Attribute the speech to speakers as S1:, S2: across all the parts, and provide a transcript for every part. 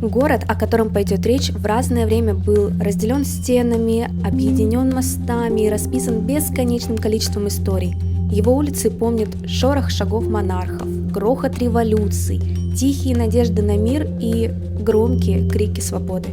S1: Город, о котором пойдет речь, в разное время был разделен стенами, объединен мостами и расписан бесконечным количеством историй. Его улицы помнят шорох шагов монархов, грохот революций, тихие надежды на мир и громкие крики свободы.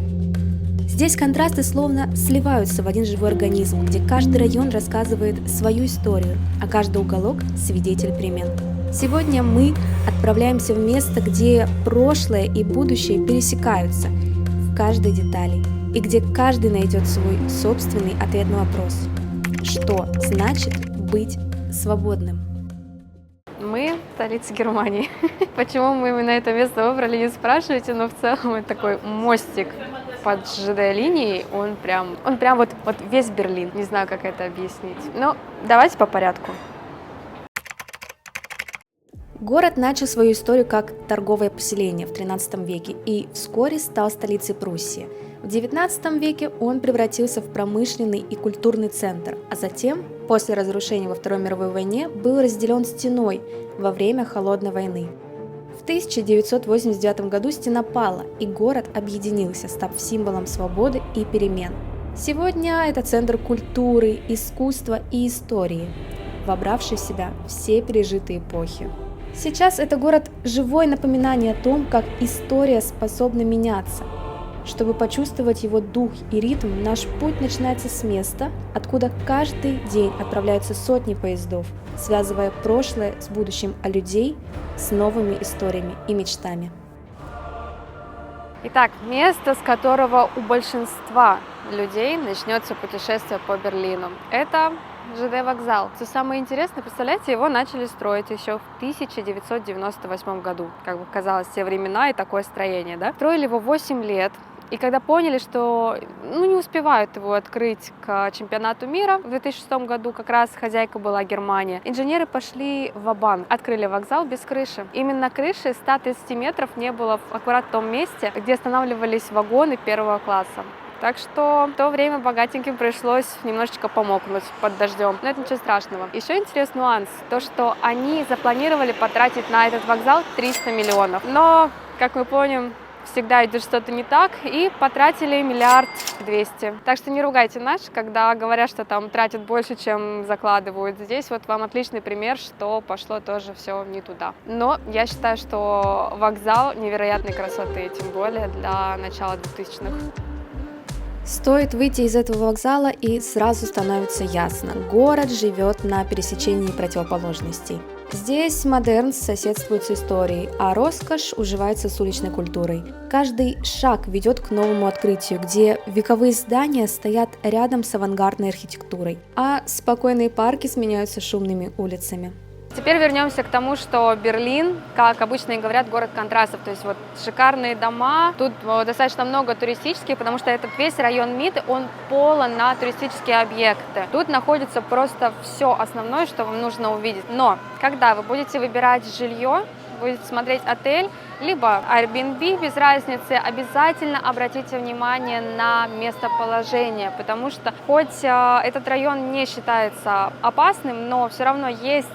S1: Здесь контрасты словно сливаются в один живой организм, где каждый район рассказывает свою историю, а каждый уголок – свидетель перемен. Сегодня мы отправляемся в место, где прошлое и будущее пересекаются в каждой детали, и где каждый найдет свой собственный ответ на вопрос: что значит быть свободным?
S2: Мы в столице Германии. Почему мы именно это место выбрали, не спрашивайте, но в целом это такой мостик под ЖД-линией, он прям вот весь Берлин. Не знаю, как это объяснить. Но давайте по порядку.
S1: Город начал свою историю как торговое поселение в XIII веке и вскоре стал столицей Пруссии. В XIX веке он превратился в промышленный и культурный центр, а затем, после разрушения во Второй мировой войне, был разделен стеной во время Холодной войны. В 1989 году стена пала, и город объединился, став символом свободы и перемен. Сегодня это центр культуры, искусства и истории, вобравший в себя все пережитые эпохи. Сейчас это город – живое напоминание о том, как история способна меняться. Чтобы почувствовать его дух и ритм, наш путь начинается с места, откуда каждый день отправляются сотни поездов, связывая прошлое с будущим, а людей с новыми историями и мечтами.
S2: Итак, место, с которого у большинства людей начнется путешествие по Берлину. Это ЖД вокзал. Что самое интересное, представляете, его начали строить еще в 1998 году. Как бы казалось, те времена и такое строение, да? Строили его 8 лет. И когда поняли, что не успевают его открыть к чемпионату мира в 2006 году, как раз хозяйка была Германия, инженеры пошли ва-банк, открыли вокзал без крыши. Именно крыши 130 метров не было аккурат в том месте, где останавливались вагоны первого класса. Так что в то время богатеньким пришлось немножечко помокнуть под дождем. Но это ничего страшного. Еще интересный нюанс, то что они запланировали потратить на этот вокзал 300 миллионов. Но, как мы помним, всегда идет что-то не так, и потратили 1 200 000 000. Так что не ругайте нас, когда говорят, что там тратят больше, чем закладывают. Здесь вот вам отличный пример, что пошло тоже все не туда. Но я считаю, что вокзал невероятной красоты, тем более для начала 2000-х.
S1: Стоит выйти из этого вокзала, и сразу становится ясно: город живет на пересечении противоположностей. Здесь модерн соседствует с историей, а роскошь уживается с уличной культурой. Каждый шаг ведет к новому открытию, где вековые здания стоят рядом с авангардной архитектурой, а спокойные парки сменяются шумными улицами.
S2: Теперь вернемся к тому, что Берлин, как обычно и говорят, город контрастов. То есть вот шикарные дома, тут достаточно много туристических, потому что этот весь район Митты, он полон на туристические объекты. Тут находится просто все основное, что вам нужно увидеть. Но когда вы будете выбирать жилье, будете смотреть отель, либо Airbnb, без разницы, обязательно обратите внимание на местоположение, потому что хоть этот район не считается опасным, но все равно есть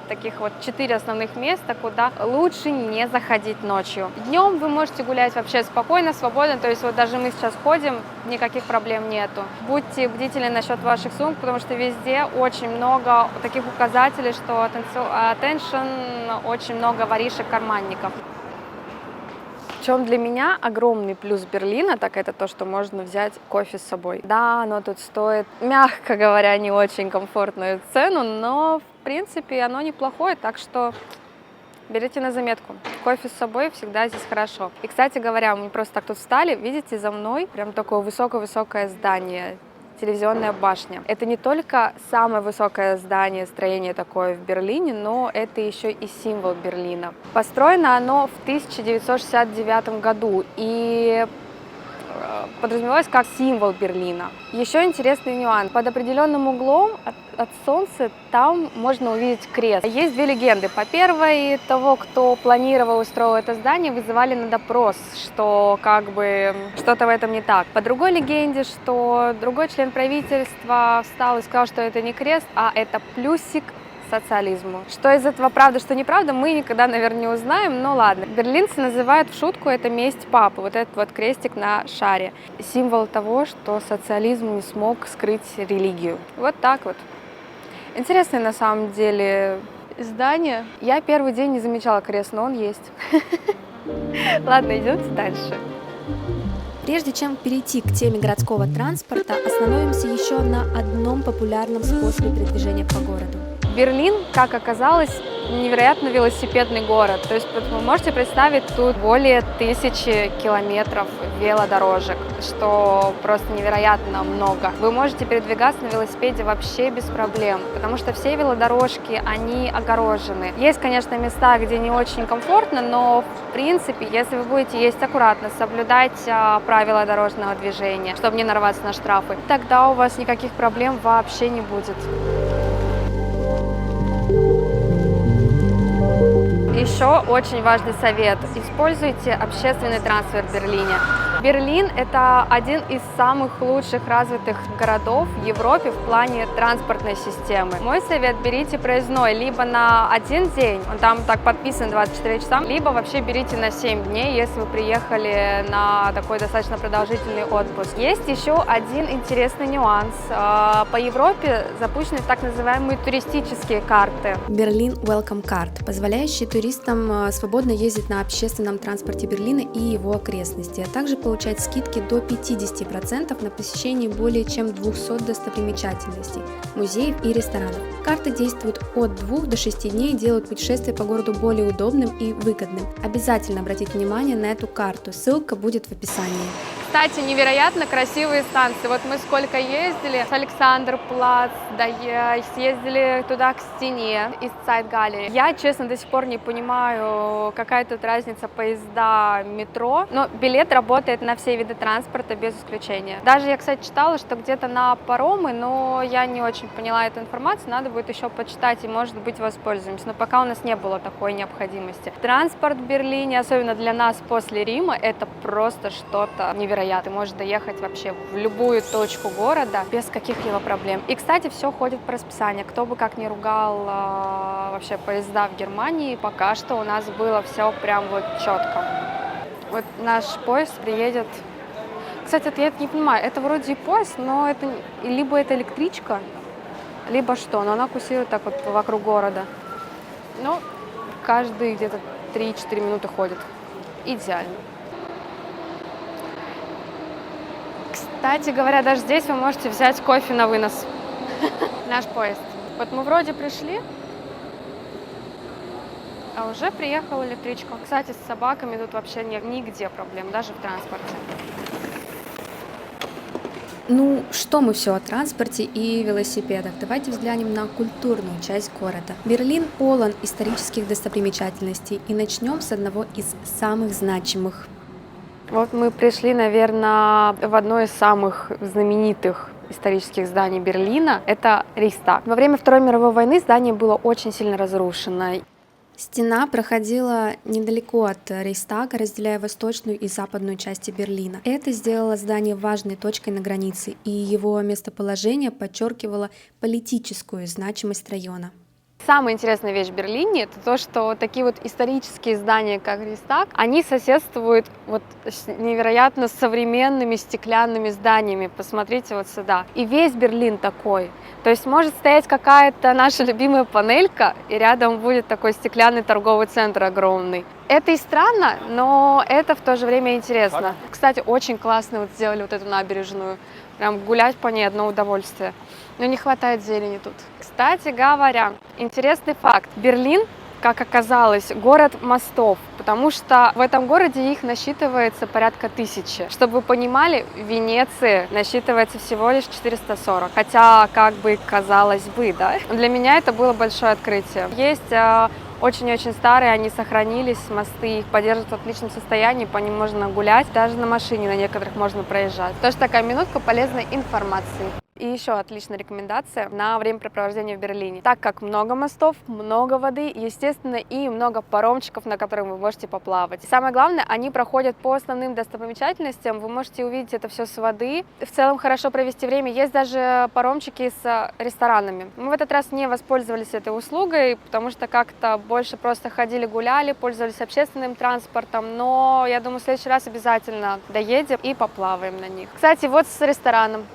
S2: таких вот 4 основных места, куда лучше не заходить ночью. Днем вы можете гулять вообще спокойно, свободно, то есть вот даже мы сейчас ходим, никаких проблем нету. Будьте бдительны насчет ваших сумок, потому что везде очень много таких указателей, что attention, очень много воришек, карманников. В чем для меня огромный плюс Берлина, так это то, что можно взять кофе с собой. Да, оно тут стоит, мягко говоря, не очень комфортную цену, но в принципе оно неплохое, так что берите на заметку. Кофе с собой всегда здесь хорошо. И, кстати говоря, мы просто так тут встали, видите, за мной прям такое высокое-высокое здание. Телевизионная башня. Это не только самое высокое здание, строение такое в Берлине, но это еще и символ Берлина. Построено оно в 1969 году и подразумевалось как символ Берлина. Еще интересный нюанс. Под определенным углом от солнца там можно увидеть крест. Есть 2 легенды. По первой, того, кто планировал и строил это здание, вызывали на допрос, что как бы что-то в этом не так. По другой легенде, что другой член правительства встал и сказал, что это не крест, а это плюсик социализму. Что из этого правда, что неправда, мы никогда, наверное, не узнаем, но ладно. Берлинцы называют в шутку это месть папы, вот этот вот крестик на шаре. Символ того, что социализм не смог скрыть религию. Вот так вот. Интересное на самом деле здание. Я первый день не замечала крест, но он есть. Ладно, идемте дальше.
S1: Прежде чем перейти к теме городского транспорта, остановимся еще на одном популярном способе передвижения по городу.
S2: Берлин, как оказалось, невероятно велосипедный город. То есть вы можете представить, тут более 1000 километров велодорожек, что просто невероятно много. Вы можете передвигаться на велосипеде вообще без проблем, потому что все велодорожки, они огорожены. Есть, конечно, места, где не очень комфортно, но в принципе, если вы будете ездить аккуратно, соблюдать правила дорожного движения, чтобы не нарваться на штрафы, тогда у вас никаких проблем вообще не будет. Еще очень важный совет. Используйте общественный транспорт в Берлине. Берлин – это один из самых лучших развитых городов в Европе в плане транспортной системы. Мой совет – берите проездной либо на один день, он там так подписан 24 часа, либо вообще берите на 7 дней, если вы приехали на такой достаточно продолжительный отпуск. Есть еще один интересный нюанс. По Европе запущены так называемые туристические карты.
S1: Berlin Welcome Card, позволяющие туристам свободно ездить на общественном транспорте Берлина и его окрестностей, а также получать скидки до 50% на посещение более чем 200 достопримечательностей, музеев и ресторанов. Карты действуют от 2 до 6 дней и делают путешествие по городу более удобным и выгодным. Обязательно обратите внимание на эту карту, ссылка будет в описании.
S2: Кстати, невероятно красивые станции. Вот мы сколько ездили с Александр-Плац, да, съездили туда к стене из Цайт-галереи. Я, честно, до сих пор не понимаю, какая тут разница поезда, метро, но билет работает на все виды транспорта без исключения. Даже я, кстати, читала, что где-то на паромы, но я не очень поняла эту информацию, надо будет еще почитать и, может быть, воспользуемся. Но пока у нас не было такой необходимости. Транспорт в Берлине, особенно для нас после Рима, это просто что-то невероятное. Ты можешь доехать вообще в любую точку города без каких-либо проблем. И, кстати, все ходит по расписанию. Кто бы как ни ругал вообще поезда в Германии, пока что у нас было все прям вот четко. Вот наш поезд приедет. Кстати, я это не понимаю, это вроде и поезд, но это либо это электричка, либо что, но она курсирует так вот вокруг города. Ну, каждые где-то 3-4 минуты ходит. Идеально. Кстати говоря, даже здесь вы можете взять кофе на вынос. Наш поезд. Вот мы вроде пришли, а уже приехала электричка. Кстати, с собаками тут вообще нигде проблем, даже в транспорте.
S1: Ну, что мы все о транспорте и велосипедах? Давайте взглянем на культурную часть города. Берлин полон исторических достопримечательностей, и начнем с одного из самых значимых.
S2: Вот мы пришли, наверное, в одно из самых знаменитых исторических зданий Берлина. Это Рейхстаг. Во время Второй мировой войны здание было очень сильно разрушено.
S1: Стена проходила недалеко от Рейхстага, разделяя восточную и западную части Берлина. Это сделало здание важной точкой на границе, и его местоположение подчеркивало политическую значимость района.
S2: Самая интересная вещь в Берлине — это то, что такие вот исторические здания, как Рейхстаг, они соседствуют вот с невероятно современными стеклянными зданиями. Посмотрите вот сюда. И весь Берлин такой. То есть может стоять какая-то наша любимая панелька, и рядом будет такой стеклянный торговый центр огромный. Это и странно, но это в то же время интересно. Кстати, очень классно вот сделали вот эту набережную. Прям гулять по ней одно удовольствие. Но не хватает зелени тут. Кстати говоря, интересный факт. Берлин, как оказалось, город мостов, потому что в этом городе их насчитывается порядка 1000. Чтобы вы понимали, в Венеции насчитывается всего лишь 440. Хотя, как бы казалось бы, да? Для меня это было большое открытие. Есть очень-очень старые, они сохранились, мосты, их поддерживают в отличном состоянии, по ним можно гулять, даже на машине на некоторых можно проезжать. Тоже такая минутка полезной информации. И еще отличная рекомендация на времяпрепровождение в Берлине. Так как много мостов, много воды, естественно, и много паромчиков, на которых вы можете поплавать. И самое главное, они проходят по основным достопримечательностям, вы можете увидеть это все с воды. В целом хорошо провести время. Есть даже паромчики с ресторанами. Мы в этот раз не воспользовались этой услугой, потому что как-то больше просто ходили, гуляли, пользовались общественным транспортом, но я думаю, в следующий раз обязательно доедем и поплаваем на них. Кстати, вот с рестораном.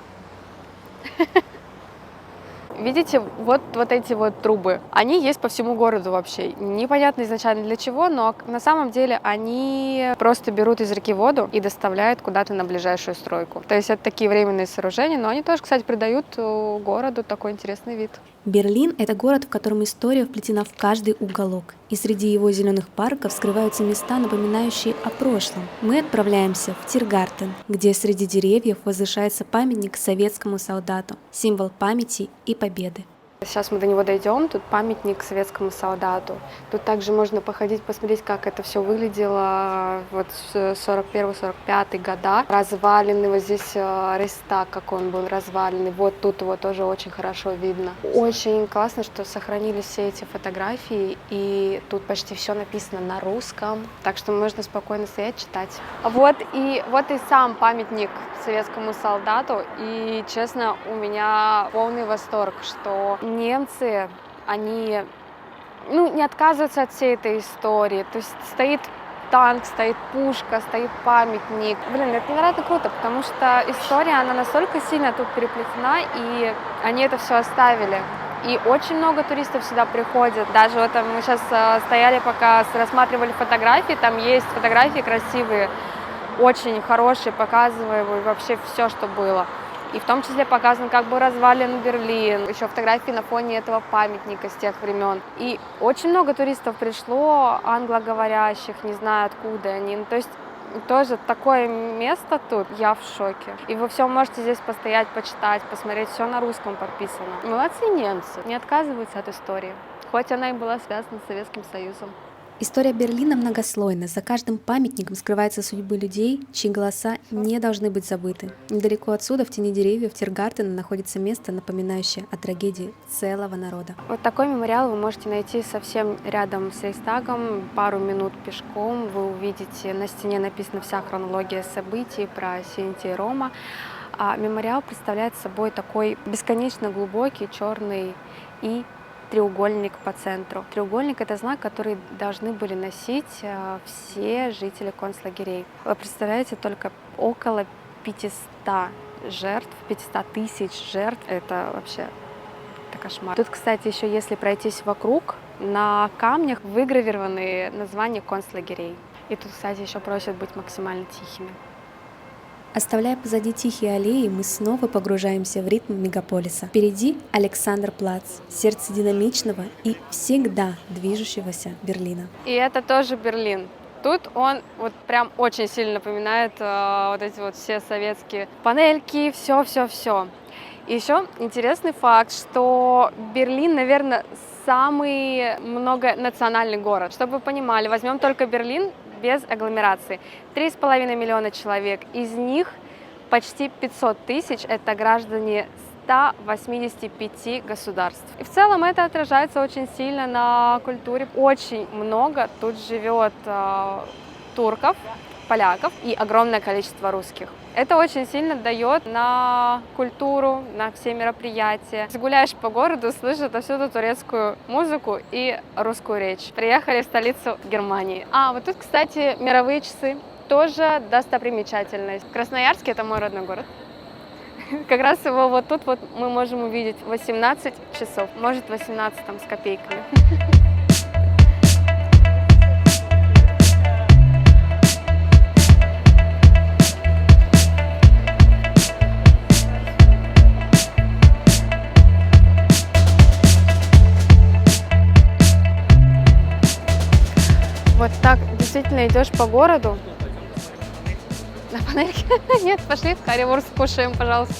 S2: Видите, вот эти вот трубы, они есть по всему городу вообще. Непонятно изначально для чего, но на самом деле они просто берут из реки воду и доставляют куда-то на ближайшую стройку. То есть это такие временные сооружения, но они тоже, кстати, придают городу такой интересный вид.
S1: Берлин — это город, в котором история вплетена в каждый уголок, и среди его зеленых парков скрываются места, напоминающие о прошлом. Мы отправляемся в Тиргартен, где среди деревьев возвышается памятник советскому солдату, символ памяти и победы.
S2: Сейчас мы до него дойдем, тут памятник советскому солдату. Тут также можно походить, посмотреть, как это все выглядело вот в 41-45 года. Развалины, вот здесь Рейхстаг, как он был разваленный, вот тут его тоже очень хорошо видно. Очень классно, что сохранились все эти фотографии, и тут почти все написано на русском, так что можно спокойно стоять, читать. Вот и сам памятник советскому солдату, и, честно, у меня полный восторг, что немцы, они не отказываются от всей этой истории. То есть стоит танк, стоит пушка, стоит памятник. Блин, это невероятно круто, потому что история, она настолько сильно тут переплетена, и они это все оставили. И очень много туристов сюда приходят. Даже вот мы сейчас стояли, пока рассматривали фотографии, там есть фотографии красивые, очень хорошие, показываемые вообще все, что было. И в том числе показан как бы развален Берлин, еще фотографии на фоне этого памятника с тех времен. И очень много туристов пришло, англоговорящих, не знаю откуда они. То есть тоже такое место тут, я в шоке. И вы все можете здесь постоять, почитать, посмотреть, все на русском подписано. Молодцы немцы, не отказываются от истории, хоть она и была связана с Советским Союзом.
S1: История Берлина многослойна. За каждым памятником скрываются судьбы людей, чьи голоса не должны быть забыты. Недалеко отсюда, в тени деревьев Тиргартена, находится место, напоминающее о трагедии целого народа.
S2: Вот такой мемориал вы можете найти совсем рядом с Рейхстагом. Пару минут пешком вы увидите, на стене написана вся хронология событий про Синтия и Рома. А мемориал представляет собой такой бесконечно глубокий, черный и треугольник по центру. Треугольник — это знак, который должны были носить все жители концлагерей. Вы представляете, только около 500 жертв, 500 тысяч жертв. Это вообще кошмар. Тут, кстати, еще если пройтись вокруг, на камнях выгравированы названия концлагерей. И тут, кстати, еще просят быть максимально тихими.
S1: Оставляя позади тихие аллеи, мы снова погружаемся в ритм мегаполиса. Впереди Александрплац, сердце динамичного и всегда движущегося Берлина.
S2: И это тоже Берлин. Тут он вот прям очень сильно напоминает вот эти вот все советские панельки, все. И еще интересный факт, что Берлин, наверное, самый многонациональный город. Чтобы вы понимали, возьмем только Берлин без агломерации. 3,5 миллиона человек, из них почти 500 тысяч — это граждане 185 государств. И в целом это отражается очень сильно на культуре. Очень много тут живет турков, поляков и огромное количество русских. Это очень сильно дает на культуру, на все мероприятия. Если гуляешь по городу, слышишь отовсюду турецкую музыку и русскую речь. Приехали в столицу Германии. Вот тут, кстати, мировые часы. Тоже достопримечательность. Красноярск — это мой родной город. Как раз его вот тут вот мы можем увидеть 18 часов, может 18 там с копейками. Вот так действительно идешь по городу. На панельке? Нет, пошли в карри-вурст скушаем, пожалуйста.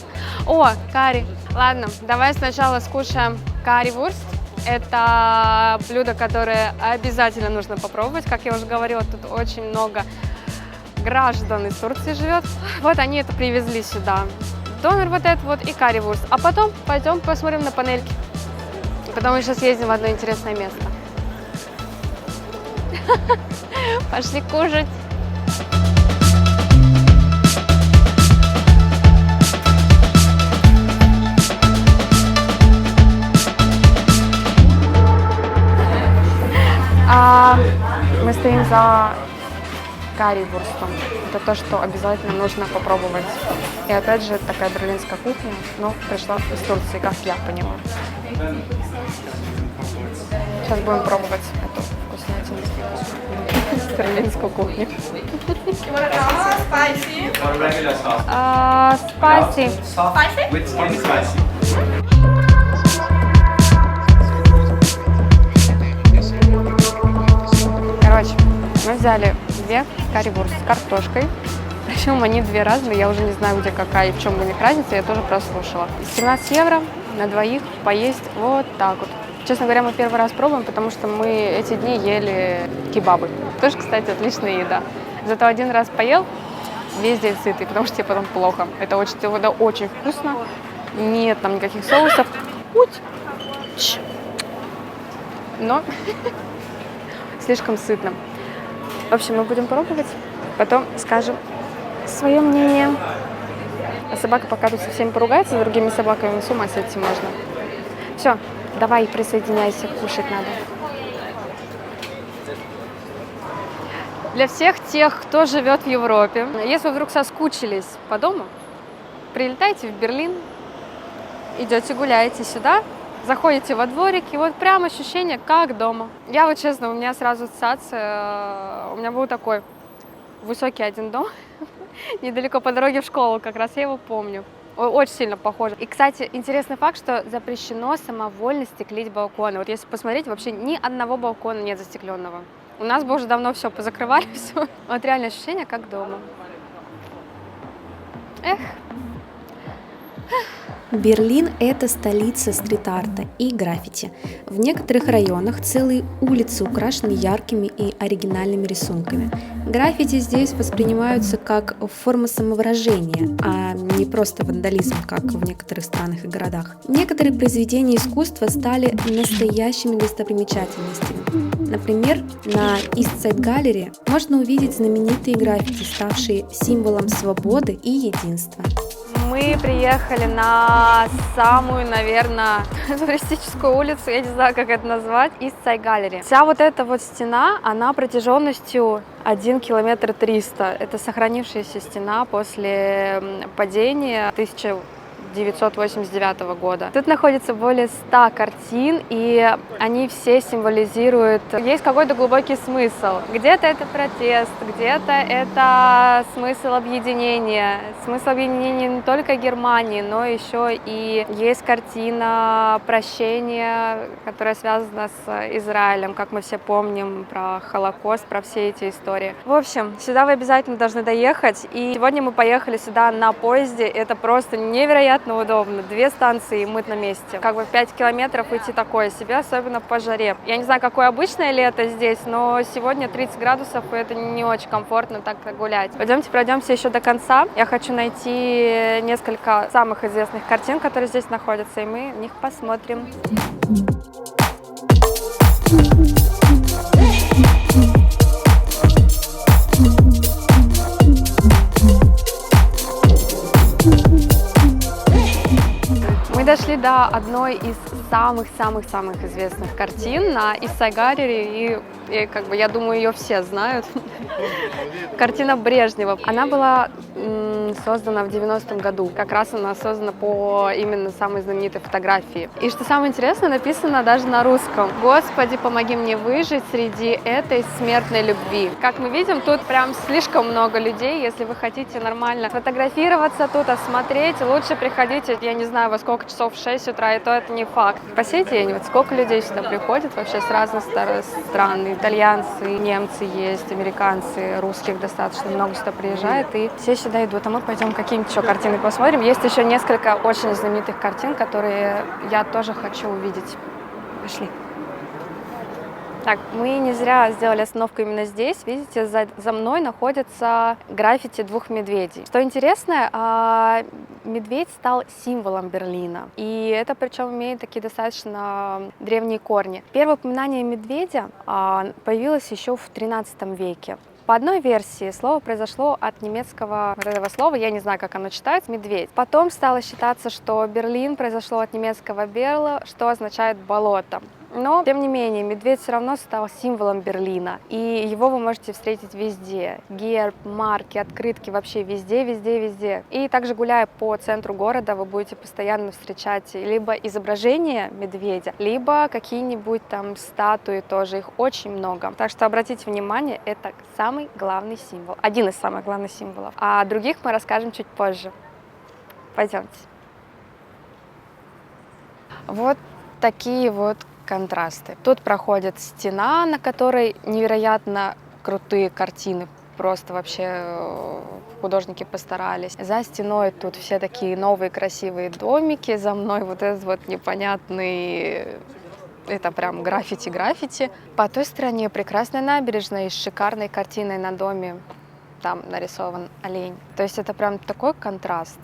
S2: О, карри. Ладно, давай сначала скушаем карри-вурст. Это блюдо, которое обязательно нужно попробовать. Как я уже говорила, тут очень много граждан из Турции живет. Вот они это привезли сюда. донер вот этот вот и карри-вурст. А потом пойдем посмотрим на панельки. Потом мы сейчас ездим в одно интересное место. Пошли кушать. Мы стоим за карри-вурстом. Это то, что обязательно нужно попробовать. И опять же, такая берлинская кухня, но пришла из Турции, как я поняла. Сейчас будем пробовать эту вкуснятину. Берлинскую кухню.
S3: Spicy.
S4: Or regular sauce?
S2: Спайси.
S3: Spicy?
S4: With spicy.
S2: Короче, мы взяли 2 карри-вурст с картошкой. Причем они 2 разные, я уже не знаю, где какая и в чем у них разница, я тоже прослушала. 17 евро на двоих поесть вот так вот. Честно говоря, мы первый раз пробуем, потому что мы эти дни ели кебабы. Тоже, кстати, отличная еда. Зато один раз поел, весь день сытый, потому что тебе потом плохо. Это очень вкусно. Нет там никаких соусов. Но слишком сытно. В общем, мы будем пробовать, потом скажем свое мнение. А собака пока тут со всеми поругается, с другими собаками с ума сойти можно. Все, давай, присоединяйся, кушать надо. Для всех тех, кто живет в Европе, если вы вдруг соскучились по дому, прилетайте в Берлин, идете гуляете сюда, заходите во дворик, и вот прям ощущение, как дома. Я вот честно, у меня сразу ассоциация, у меня был такой высокий один дом, недалеко по дороге в школу, как раз я его помню. Очень сильно похоже. И, кстати, интересный факт, что запрещено самовольно стеклить балконы. Вот если посмотреть, вообще ни одного балкона нет застекленного. У нас бы уже давно все позакрывали, все. Вот реальное ощущение, как дома. Эх.
S1: Берлин – это столица стрит-арта и граффити. В некоторых районах целые улицы украшены яркими и оригинальными рисунками. Граффити здесь воспринимаются как форма самовыражения, а не просто вандализм, как в некоторых странах и городах. Некоторые произведения искусства стали настоящими достопримечательностями. Например, на East Side Gallery можно увидеть знаменитые граффити, ставшие символом свободы и единства.
S2: Мы приехали на самую, наверное, туристическую улицу, я не знаю, как это назвать, East Side Gallery. Вся вот эта вот стена, она протяженностью 1 километр 300. Это сохранившаяся стена после падения 1989 года. Тут находится более 100 картин, и они все символизируют... Есть какой-то глубокий смысл. Где-то это протест, где-то это смысл объединения. Смысл объединения не только Германии, но еще и есть картина прощения, которая связана с Израилем, как мы все помним про Холокост, про все эти истории. В общем, сюда вы обязательно должны доехать. И сегодня мы поехали сюда на поезде. Это просто невероятно удобно. 2 станции, и мы на месте. Как бы 5 километров идти такое себе, особенно по жаре. Я не знаю, какое обычное лето здесь, но сегодня 30 градусов, и это не очень комфортно так гулять. Пойдемте пройдемся еще до конца. Я хочу найти несколько самых известных картин, которые здесь находятся, и мы в них посмотрим. Мы дошли до одной из самых-самых-самых известных картин на East Side Gallery, и как бы, я думаю, ее все знают. Картина Брежнева. Она была создана в 90-м году. Как раз она создана по именно самой знаменитой фотографии. И что самое интересное, написано даже на русском. «Господи, помоги мне выжить среди этой смертной любви». Как мы видим, тут прям слишком много людей. Если вы хотите нормально фотографироваться тут, осмотреть, лучше приходите, я не знаю, во сколько часов, в 6 утра, и то это не факт. По сей день, вот сколько людей сюда приходит вообще с разных стран. Итальянцы, немцы есть, американцы, русских достаточно много сюда приезжает, и все сюда идут. А мы пойдем какие-нибудь еще картины посмотрим. Есть еще несколько очень знаменитых картин, которые я тоже хочу увидеть. Пошли. Так, мы не зря сделали остановку именно здесь. Видите, за мной находится граффити двух медведей. Что интересно, медведь стал символом Берлина. И это причем имеет такие достаточно древние корни. Первое упоминание медведя появилось еще в XIII веке. По одной версии слово произошло от немецкого вот этого слова, я не знаю, как оно читается, медведь. Потом стало считаться, что Берлин произошло от немецкого «берло», что означает «болото». Но, тем не менее, медведь все равно стал символом Берлина, и его вы можете встретить везде. Герб, марки, открытки, вообще везде, везде, везде. И также, гуляя по центру города, вы будете постоянно встречать либо изображение медведя, либо какие-нибудь там статуи тоже, их очень много. Так что обратите внимание, это самый главный символ, один из самых главных символов. А о других мы расскажем чуть позже. Пойдемте. Вот такие вот контрасты. Тут проходит стена, на которой невероятно крутые картины. Просто вообще художники постарались. За стеной тут все такие новые красивые домики. За мной вот этот вот непонятный... Это прям граффити-граффити. По той стороне прекрасная набережная с шикарной картиной на доме. Там нарисован олень. То есть это прям такой контраст.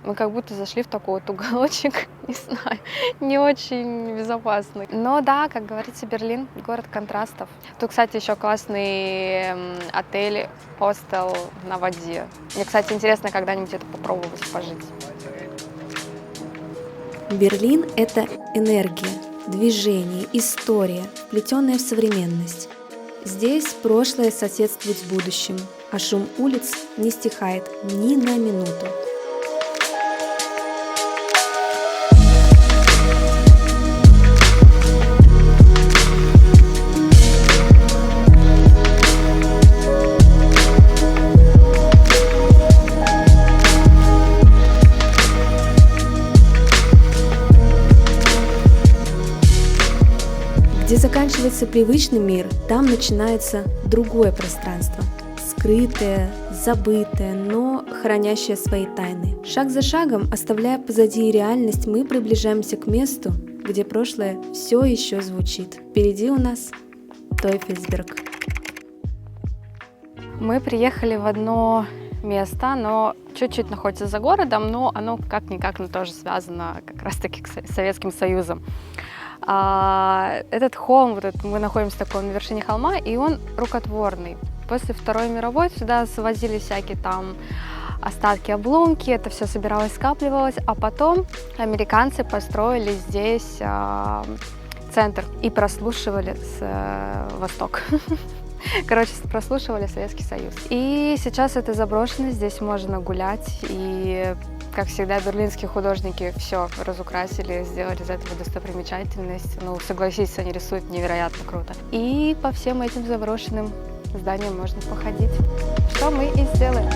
S2: Мы как будто зашли в такой вот уголочек, не знаю, не очень безопасный. Но да, как говорится, Берлин — город контрастов. Тут, кстати, еще классный отель, хостел на воде. Мне, кстати, интересно когда-нибудь это попробовать пожить.
S1: Берлин — это энергия, движение, история, вплетенная в современность. Здесь прошлое соседствует с будущим, а шум улиц не стихает ни на минуту. Где заканчивается привычный мир, там начинается другое пространство. Скрытое, забытое, но хранящее свои тайны. Шаг за шагом, оставляя позади реальность, мы приближаемся к месту, где прошлое все еще звучит. Впереди у нас Тeuфельсберг.
S2: Мы приехали в одно место, оно чуть-чуть находится за городом, но оно как-никак тоже связано как раз-таки с Советским Союзом. Этот холм, мы находимся такой на вершине холма, и он рукотворный. После Второй мировой сюда свозили всякие там остатки, обломки, это все собиралось, скапливалось, а потом американцы построили здесь центр и прослушивали Восток. Короче, прослушивали Советский Союз. И сейчас это заброшено, здесь можно гулять, и, как всегда, берлинские художники все разукрасили, сделали из этого достопримечательность. Ну, согласитесь, они рисуют невероятно круто. И по всем этим заброшенным зданиям можно походить, что мы и сделаем.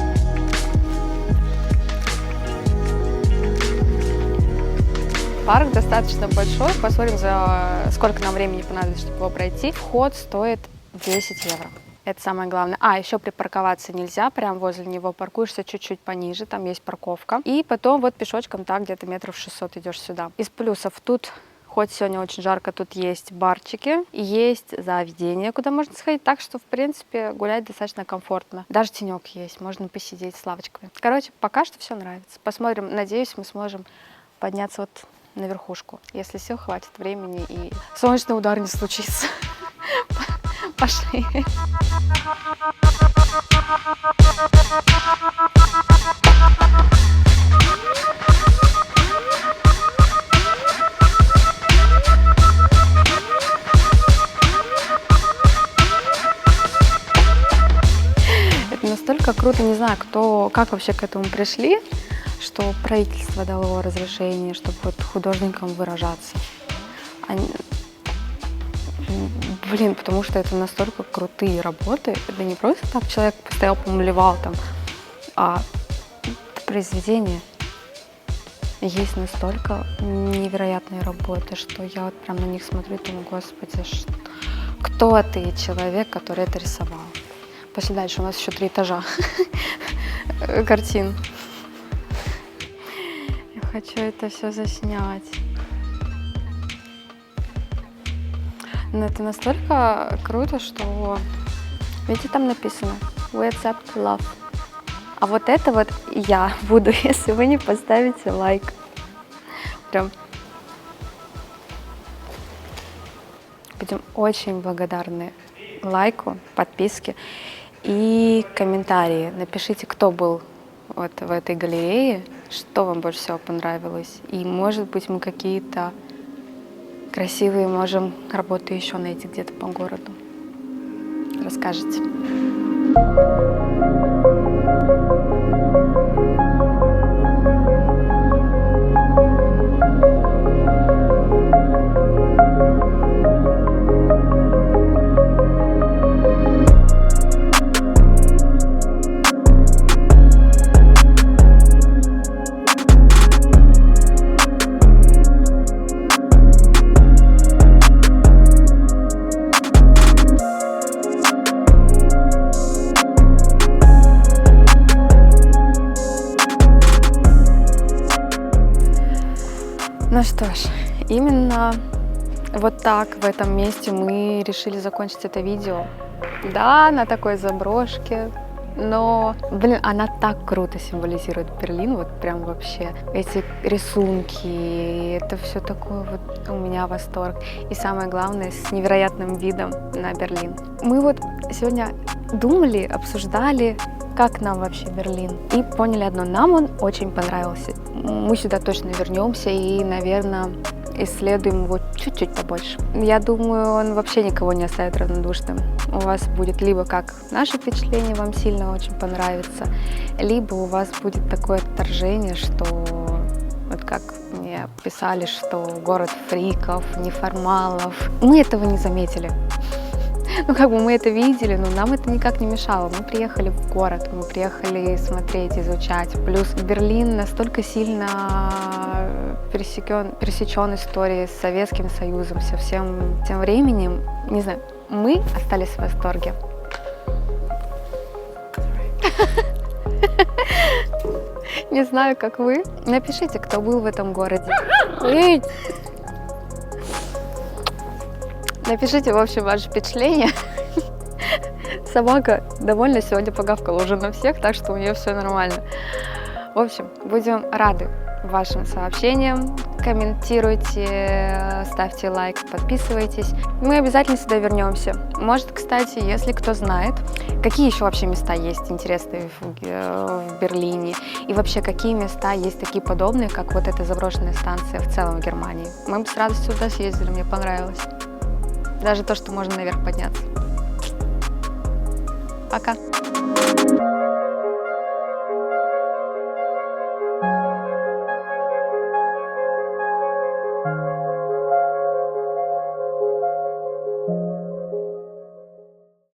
S2: Парк достаточно большой, посмотрим, за сколько нам времени понадобится, чтобы его пройти. Вход стоит 10 евро. Это самое главное. Еще припарковаться нельзя, прям возле него паркуешься чуть-чуть пониже, там есть парковка. И потом вот пешочком так где-то метров 600 идешь сюда. Из плюсов тут, хоть сегодня очень жарко, тут есть барчики, есть заведения, куда можно сходить, так что, в принципе, гулять достаточно комфортно. Даже тенек есть, можно посидеть с лавочками. Короче, пока что все нравится. Посмотрим, надеюсь, мы сможем подняться вот на верхушку, если сил хватит, времени и солнечный удар не случится. Пошли. Это настолько круто, не знаю, как вообще к этому пришли, что правительство дало разрешение, чтобы вот художникам выражаться. Блин, потому что это настолько крутые работы. Это не просто так человек постоял, помалевал там, а это произведение. Есть настолько невероятные работы, что я вот прям на них смотрю и думаю, господи, кто ты, человек, который это рисовал? Пошли дальше, у нас еще 3 этажа картин. Я хочу это все заснять. Но это настолько круто, что, видите, там написано «We accept love». А вот это вот я буду, если вы не поставите лайк. Прям будем очень благодарны лайку, подписке и комментарии. Напишите, кто был вот в этой галерее, что вам больше всего понравилось. И, может быть, мы какие-то красивые можем работы еще найти где-то по городу. Расскажите. Ну что ж, именно вот так в этом месте мы решили закончить это видео. Да, на такой заброшке, но, блин, она так круто символизирует Берлин, вот прям вообще. Эти рисунки, это все такое вот у меня восторг. И самое главное, с невероятным видом на Берлин. Мы вот сегодня думали, обсуждали, как нам вообще Берлин. И поняли одно, нам он очень понравился. Мы сюда точно вернемся и, наверное, исследуем его чуть-чуть побольше. Я думаю, он вообще никого не оставит равнодушным. У вас будет либо как наше впечатление вам сильно очень понравится, либо у вас будет такое отторжение, что вот как мне писали, что город фриков, неформалов. Мы этого не заметили. Ну, как бы мы это видели, но нам это никак не мешало. Мы приехали в город, мы приехали смотреть, изучать. Плюс Берлин настолько сильно пересечен историей с Советским Союзом, со всем тем временем. Не знаю, мы остались в восторге. Не знаю, как вы. Напишите, кто был в этом городе. Напишите, в общем, ваше впечатление. Собака довольно сегодня погавкала уже на всех, так что у нее все нормально. В общем, будем рады вашим сообщениям. Комментируйте, ставьте лайк, подписывайтесь. Мы обязательно сюда вернемся. Может, кстати, если кто знает, какие еще вообще места есть интересные в Берлине, и вообще какие места есть такие подобные, как вот эта заброшенная станция в целом в Германии. Мы бы с радостью туда съездили, мне понравилось. Даже то, что можно наверх подняться. Пока.